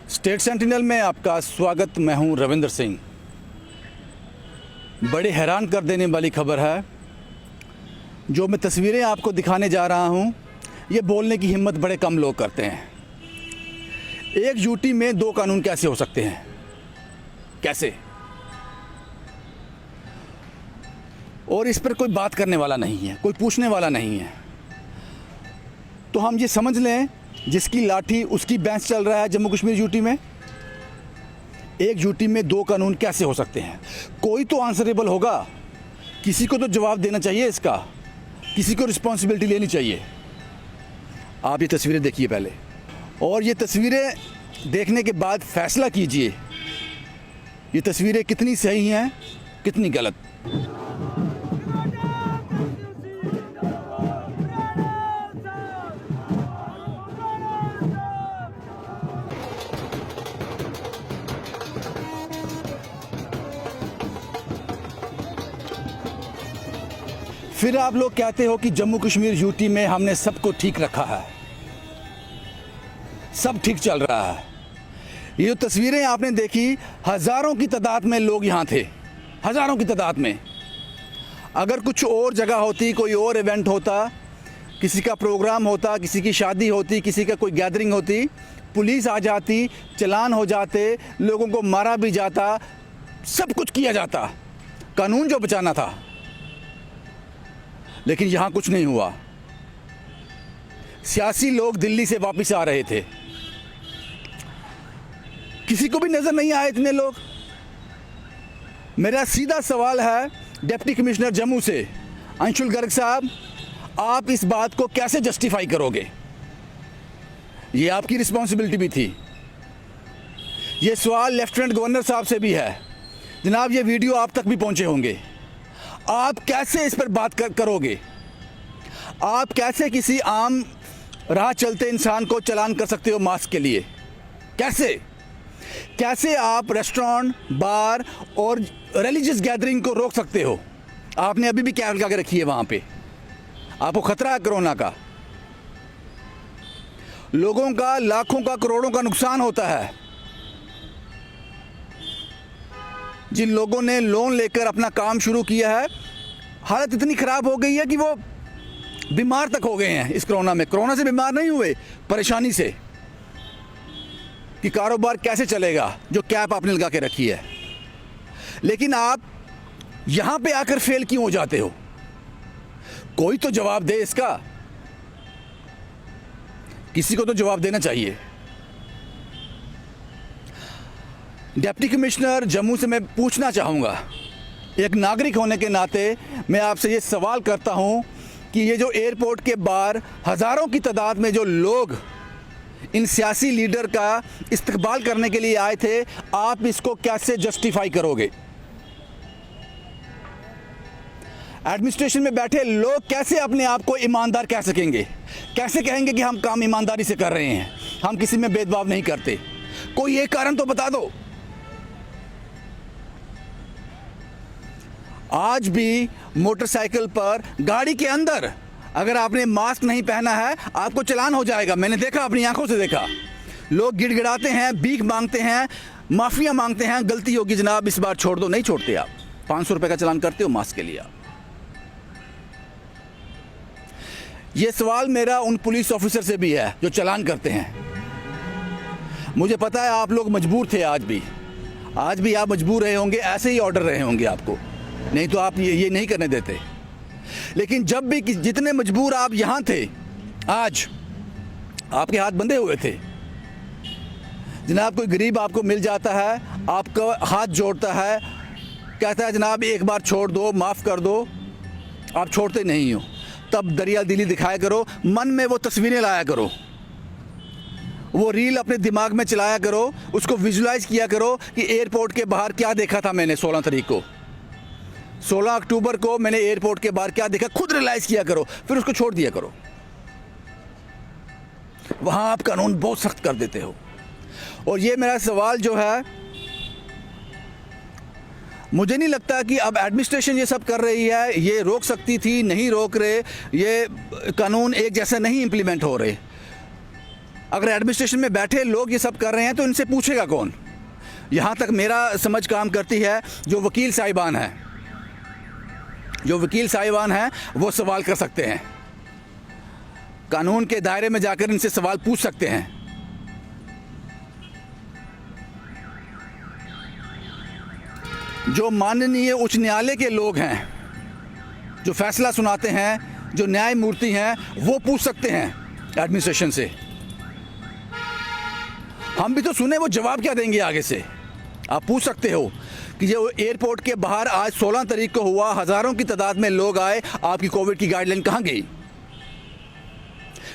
State sentinel में आपका स्वागत। मैं हूं रविंद्र सिंह। बड़े हैरान कर देने वाली खबर है। जो मैं तस्वीरें आपको दिखाने जा रहा हूं, ये बोलने की हिम्मत बड़े कम लोग करते हैं। एक यूटी में दो कानून कैसे हो सकते हैं? कैसे? और इस पर कोई बात करने वाला नहीं है, कोई पूछने वाला नहीं है। तो हम ये समझ लें, जिसकी लाठी उसकी बेंच चल रहा है जम्मू कश्मीर यूटी में। एक यूटी में दो कानून कैसे हो सकते हैं? कोई तो आंसरेबल होगा, किसी को तो जवाब देना चाहिए इसका, किसी को रिस्पॉन्सिबिलिटी लेनी चाहिए। आप ये तस्वीरें देखिए पहले, और ये तस्वीरें देखने के बाद फैसला कीजिए ये तस्वीरें कितनी सही हैं, कितनी गलत। फिर आप लोग कहते हो कि जम्मू कश्मीर यूटी में हमने सबको ठीक रखा है, सब ठीक चल रहा है। ये जो तस्वीरें आपने देखी, हज़ारों की तादाद में लोग यहाँ थे, हज़ारों की तादाद में। अगर कुछ और जगह होती, कोई और इवेंट होता, किसी का प्रोग्राम होता, किसी की शादी होती, किसी का कोई गैदरिंग होती, पुलिस आ जाती, चालान हो जाते, लोगों को मारा भी जाता, सब कुछ किया जाता, कानून जो बचाना था। लेकिन यहाँ कुछ नहीं हुआ। सियासी लोग दिल्ली से वापस आ रहे थे, किसी को भी नजर नहीं आए इतने लोग। मेरा सीधा सवाल है डिप्टी कमिश्नर जम्मू से, अंशुल गर्ग साहब, आप इस बात को कैसे जस्टिफाई करोगे? ये आपकी रिस्पॉन्सिबिलिटी भी थी। ये सवाल लेफ्टिनेंट गवर्नर साहब से भी है। जनाब, ये वीडियो आप तक भी पहुंचे होंगे। आप कैसे इस पर बात करोगे? आप कैसे किसी आम राह चलते इंसान को चालान कर सकते हो मास्क के लिए? कैसे आप रेस्टोरेंट, बार और रिलीजियस गैदरिंग को रोक सकते हो? आपने अभी भी क्या लगा के रखी है वहाँ पे? आपको खतरा है कोरोना का। लोगों का लाखों का, करोड़ों का नुकसान होता है। जिन लोगों ने लोन लेकर अपना काम शुरू किया है, हालत इतनी ख़राब हो गई है कि वो बीमार तक हो गए हैं इस कोरोना में। कोरोना से बीमार नहीं हुए, परेशानी से कि कारोबार कैसे चलेगा, जो कैप आपने लगा के रखी है। लेकिन आप यहाँ पे आकर फेल क्यों हो जाते हो? कोई तो जवाब दे इसका, किसी को तो जवाब देना चाहिए। डिप्टी कमिश्नर जम्मू से मैं पूछना चाहूँगा, एक नागरिक होने के नाते मैं आपसे ये सवाल करता हूँ कि ये जो एयरपोर्ट के बाहर हज़ारों की तादाद में जो लोग इन सियासी लीडर का इस्तकबाल करने के लिए आए थे, आप इसको कैसे जस्टिफाई करोगे? एडमिनिस्ट्रेशन में बैठे लोग कैसे अपने आप को ईमानदार कह सकेंगे? कैसे कहेंगे कि हम काम ईमानदारी से कर रहे हैं, हम किसी में भेदभाव नहीं करते? कोई एक कारण तो बता दो। आज भी मोटरसाइकिल पर, गाड़ी के अंदर अगर आपने मास्क नहीं पहना है, आपको चालान हो जाएगा। मैंने देखा, अपनी आंखों से देखा। लोग गिड़गिड़ाते हैं, भीख मांगते हैं, माफिया मांगते हैं। गलती होगी जनाब, इस बार छोड़ दो। नहीं छोड़ते आप। 500 रुपये का चालान करते हो मास्क के लिए आप। ये सवाल मेरा उन पुलिस ऑफिसर से भी है जो चालान करते हैं। मुझे पता है आप लोग मजबूर थे, आज भी आप मजबूर रहे होंगे, ऐसे ही ऑर्डर रहे होंगे आपको, नहीं तो आप ये नहीं करने देते। लेकिन जब भी जितने मजबूर आप यहाँ थे, आज आपके हाथ बंधे हुए थे। जनाब, कोई गरीब आपको मिल जाता है, आपका हाथ जोड़ता है, कहता है जनाब एक बार छोड़ दो, माफ़ कर दो, आप छोड़ते नहीं हो। तब दरिया दिली दिखाया करो, मन में वो तस्वीरें लाया करो, वो रील अपने दिमाग में चलाया करो, उसको विजुलाइज किया करो कि एयरपोर्ट के बाहर क्या देखा था मैंने 16 तारीख को, 16 अक्टूबर को मैंने एयरपोर्ट के बाहर क्या देखा, खुद रियलाइज किया करो, फिर उसको छोड़ दिया करो। वहाँ आप कानून बहुत सख्त कर देते हो। और ये मेरा सवाल जो है, मुझे नहीं लगता कि अब एडमिनिस्ट्रेशन ये सब कर रही है, ये रोक सकती थी, नहीं रोक रहे, ये कानून एक जैसा नहीं इम्प्लीमेंट हो रहे। अगर एडमिनिस्ट्रेशन में बैठे लोग ये सब कर रहे हैं तो इनसे पूछेगा कौन? यहाँ तक मेरा समझ काम करती है, जो वकील साहिबान हैं वो सवाल कर सकते हैं, कानून के दायरे में जाकर इनसे सवाल पूछ सकते हैं। जो माननीय उच्च न्यायालय के लोग हैं, जो फैसला सुनाते हैं, जो न्यायमूर्ति हैं, वो पूछ सकते हैं एडमिनिस्ट्रेशन से। हम भी तो सुने वो जवाब क्या देंगे आगे से। आप पूछ सकते हो कि जो एयरपोर्ट के बाहर आज 16 तारीख को हुआ, हज़ारों की तादाद में लोग आए, आपकी कोविड की गाइडलाइन कहाँ गई?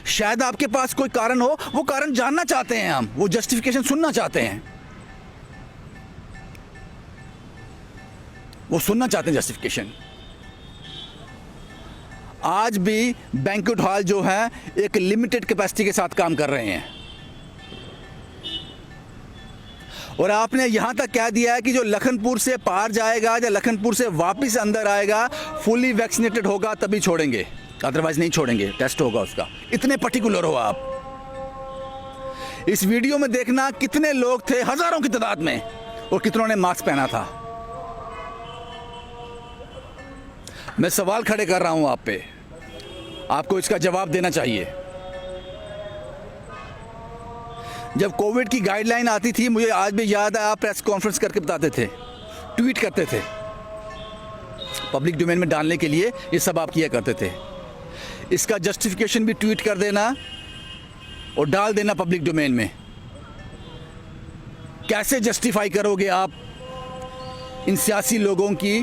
शायद आपके पास कोई कारण हो, वो कारण जानना चाहते हैं हम, वो जस्टिफिकेशन सुनना चाहते हैं, वो सुनना चाहते हैं जस्टिफिकेशन। आज भी बैंक्वेट हॉल जो है एक लिमिटेड कैपेसिटी के साथ काम कर रहे हैं, और आपने यहां तक कह दिया है कि जो लखनपुर से पार जाएगा या लखनपुर से वापस अंदर आएगा, फुली वैक्सीनेटेड होगा तभी छोड़ेंगे, अदरवाइज नहीं छोड़ेंगे, टेस्ट होगा उसका। इतने पर्टिकुलर हो आप। इस वीडियो में देखना कितने लोग थे, हजारों की तादाद में, और कितनों ने मास्क पहना था। मैं सवाल खड़े कर रहा हूं आप पे, आपको इसका जवाब देना चाहिए। जब कोविड की गाइडलाइन आती थी, मुझे आज भी याद है, आप प्रेस कॉन्फ्रेंस करके बताते थे, ट्वीट करते थे, पब्लिक डोमेन में डालने के लिए ये सब आप किया करते थे। इसका जस्टिफिकेशन भी ट्वीट कर देना और डाल देना पब्लिक डोमेन में। कैसे जस्टिफाई करोगे आप इन सियासी लोगों की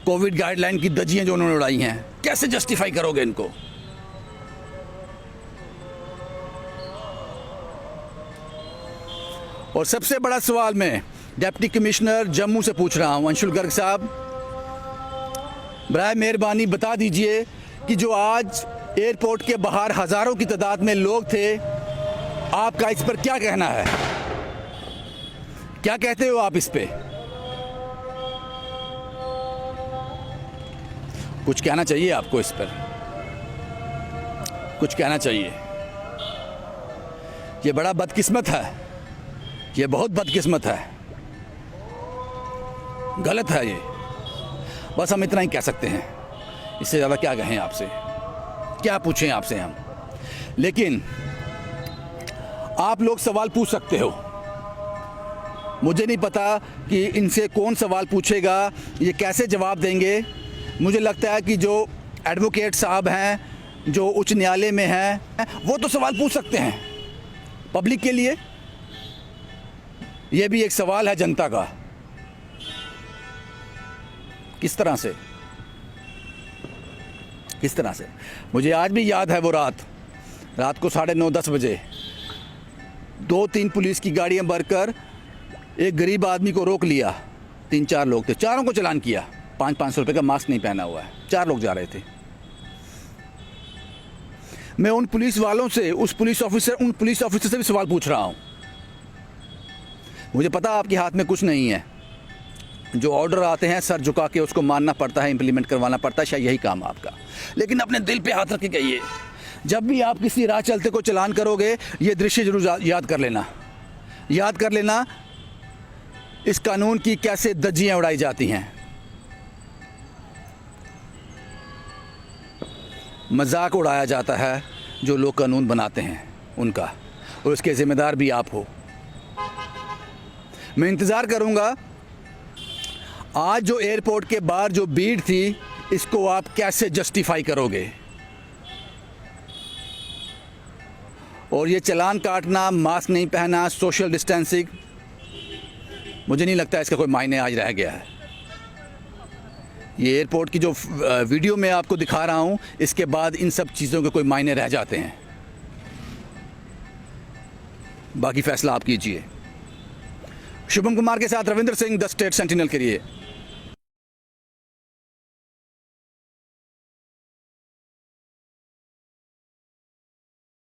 कोविड गाइडलाइन की धज्जियां जो उन्होंने उड़ाई हैं? कैसे जस्टिफाई करोगे इनको? और सबसे बड़ा सवाल मैं डिप्टी कमिश्नर जम्मू से पूछ रहा हूं, अंशुल गर्ग साहब, बराए मेहरबानी बता दीजिए कि जो आज एयरपोर्ट के बाहर हजारों की तादाद में लोग थे, आपका इस पर क्या कहना है? क्या कहते हो आप इस पे? कुछ कहना चाहिए आपको इस पर, कुछ कहना चाहिए। ये बड़ा बदकिस्मत है, ये बहुत बदकिस्मत है, गलत है ये। बस हम इतना ही कह सकते हैं, इससे ज़्यादा क्या कहें आपसे, क्या पूछें आपसे हम। लेकिन आप लोग सवाल पूछ सकते हो, मुझे नहीं पता कि इनसे कौन सवाल पूछेगा, ये कैसे जवाब देंगे। मुझे लगता है कि जो एडवोकेट साहब हैं, जो उच्च न्यायालय में हैं, वो तो सवाल पूछ सकते हैं पब्लिक के लिए। ये भी एक सवाल है जनता का, किस तरह से, किस तरह से। मुझे आज भी याद है वो रात को 9:30-10 बजे 2-3 पुलिस की गाड़ियां भरकर एक गरीब आदमी को रोक लिया। 3-4 लोग थे, चारों को चालान किया। 500-500 रुपये का मास्क नहीं पहना हुआ है, 4 लोग जा रहे थे। मैं उन पुलिस वालों से, उन पुलिस ऑफिसर से भी सवाल पूछ रहा हूं। मुझे पता आपके हाथ में कुछ नहीं है, जो ऑर्डर आते हैं सर झुका के उसको मानना पड़ता है, इंप्लीमेंट करवाना पड़ता है, शायद यही काम आपका। लेकिन अपने दिल पे हाथ रख के कहिए, जब भी आप किसी राह चलते को चालान करोगे, ये दृश्य जरूर याद कर लेना इस कानून की कैसे धज्जियां उड़ाई जाती हैं। मजाक उड़ाया जाता है जो लोग कानून बनाते हैं उनका, और उसके जिम्मेदार भी आप हो। मैं इंतज़ार करूंगा, आज जो एयरपोर्ट के बाहर जो भीड़ थी, इसको आप कैसे जस्टिफाई करोगे। और ये चालान काटना, मास्क नहीं पहना, सोशल डिस्टेंसिंग, मुझे नहीं लगता इसका कोई मायने आज रह गया है। ये एयरपोर्ट की जो वीडियो मैं आपको दिखा रहा हूँ, इसके बाद इन सब चीज़ों के कोई मायने रह जाते हैं। बाकी फैसला आप कीजिए। शुभम कुमार के साथ Ravindra Singh, the state sentinel के लिए।